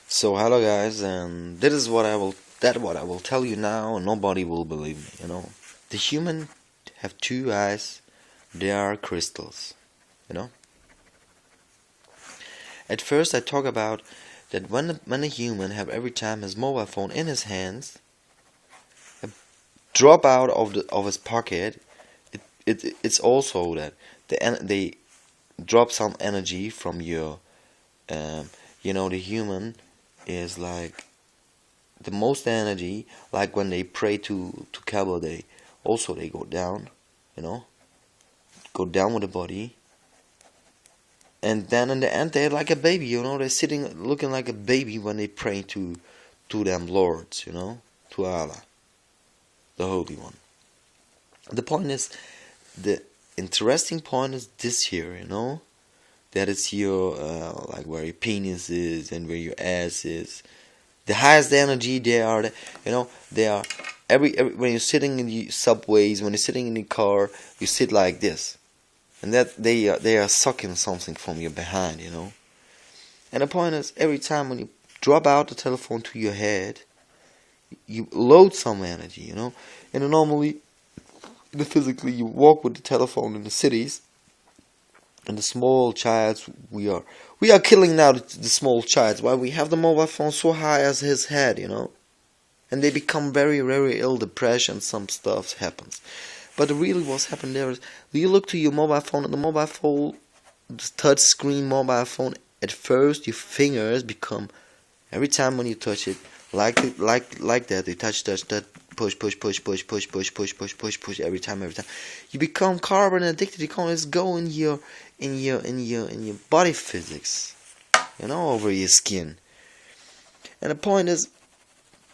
So hello guys, and this is what I will tell you now, and nobody will believe me. The human have two eyes. They are crystals. You know. At first, I talk about that when a human have every time his mobile phone in his hands, a drop out of his pocket. It's also that they drop some energy from your the human is like the most energy, like when they pray to Kaaba, they go down, you know, go down with the body, and then in the end they're like a baby, they're sitting looking like a baby when they pray to them lords, to Allah, the Holy One. The point is, the interesting point is this here, that it's your like where your penis is and where your ass is. The highest energy they are, they are every when you're sitting in the subways, when you're sitting in the car, you sit like this, and that they are sucking something from your behind. And the point is, every time when you drop out the telephone to your head, you load some energy. And normally, physically, you walk with the telephone in the cities. And the small childs, we are killing now the small childs. Why we have the mobile phone so high as his head, and they become very, very ill. Depression, some stuff happens. But really, what's happened there is, you look to your mobile phone, and the mobile phone, the touch screen mobile phone. At first, your fingers become, every time when you touch it, like that. They touch, push, every time. You become carbon addicted. You can't just go in your body physics, over your skin. And the point is,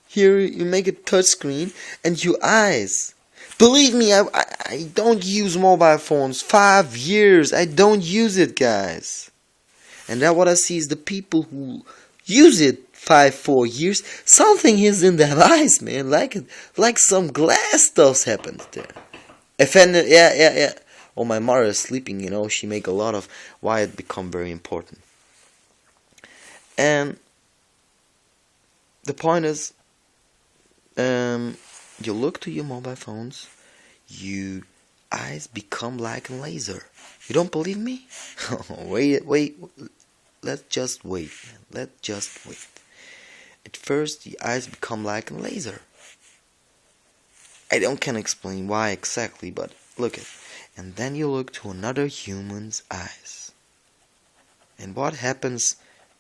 here you make a touch screen, and your eyes. Believe me, I don't use mobile phones. 5 years, I don't use it, guys. And that what I see is the people who use it 4 years, something is in their eyes, man. Like some glass stuff happens there. Offended, yeah. Oh, my mother is sleeping, she make a lot of why it become very important. And the point is, you look to your mobile phones, your eyes become like a laser. You don't believe me? Wait. Let's just wait. At first, the eyes become like a laser. I can't explain why exactly, but look at it. And then you look to another human's eyes. And what happens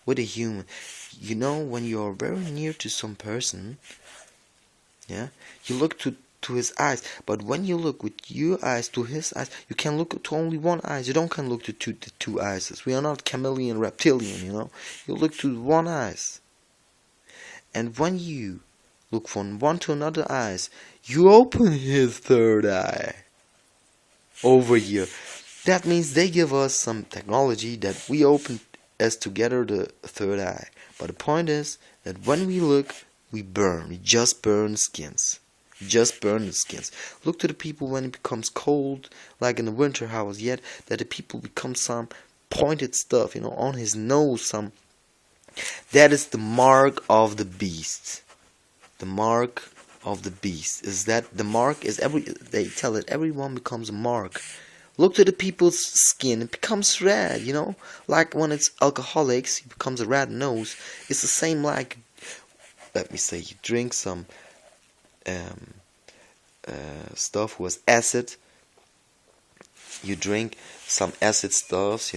with a human? When you're very near to some person, you look to his eyes. But when you look with your eyes to his eyes, you can look to only one eye. You can look to two eyes. We are not chameleon, reptilian, You look to one eyes. And when you look from one to another eyes, you open his third eye over here. That means they give us some technology that we open as together the third eye. But the point is that when we look, we burn. We just burn skins. Look to the people when it becomes cold, like in the winter hours, yet that the people become some pointed stuff, on his nose, some. That is the mark of the beast. The mark of the beast is that the mark is they tell it everyone becomes a mark. Look to the people's skin, it becomes red, like when it's alcoholics, it becomes a red nose. It's the same like, let me say, you drink some stuff with acid. You drink some acid stuffs,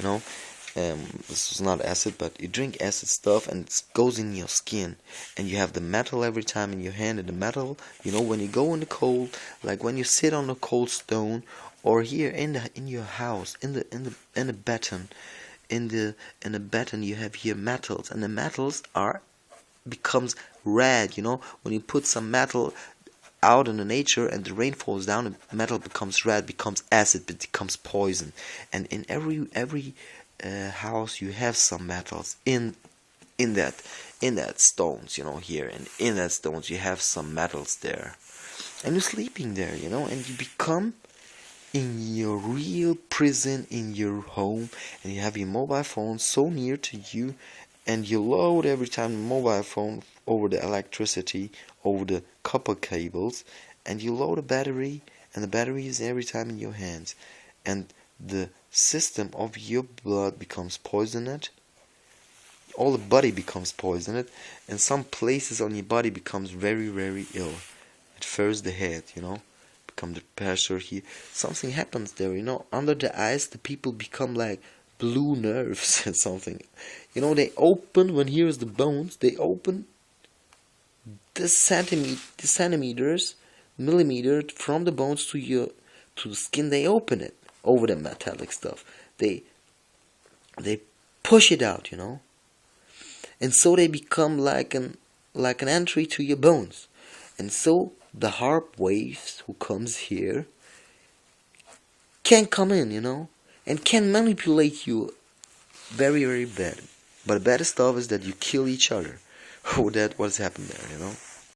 this is not acid, but you drink acid stuff and it goes in your skin, and you have the metal every time in your hand. And the metal, when you go in the cold, like when you sit on a cold stone, or here in your house, in the baton, in the baton, you have here metals, and the metals becomes red. When you put some metal out in the nature and the rain falls down, the metal becomes red, becomes acid, it becomes poison. And in every house you have some metals in that stones, here, and in that stones you have some metals there, and you're sleeping there, and you become in your real prison in your home, and you have your mobile phone so near to you, and you load every time the mobile phone over the electricity, over the copper cables, and you load a battery, and the battery is every time in your hands, and the system of your blood becomes poisoned, all the body becomes poisoned, and some places on your body becomes very, very ill. At first the head, become the pressure here. Something happens there, under the eyes the people become like blue nerves and something. They open, when here's the bones, they open the centimeters, millimeter from the bones to the skin. They open it over the metallic stuff. They push it out, and so they become like an entry to your bones. And so the harp waves who comes here can come in, and can manipulate you very, very bad. But the bad stuff is that you kill each other. Oh, that what's happened there,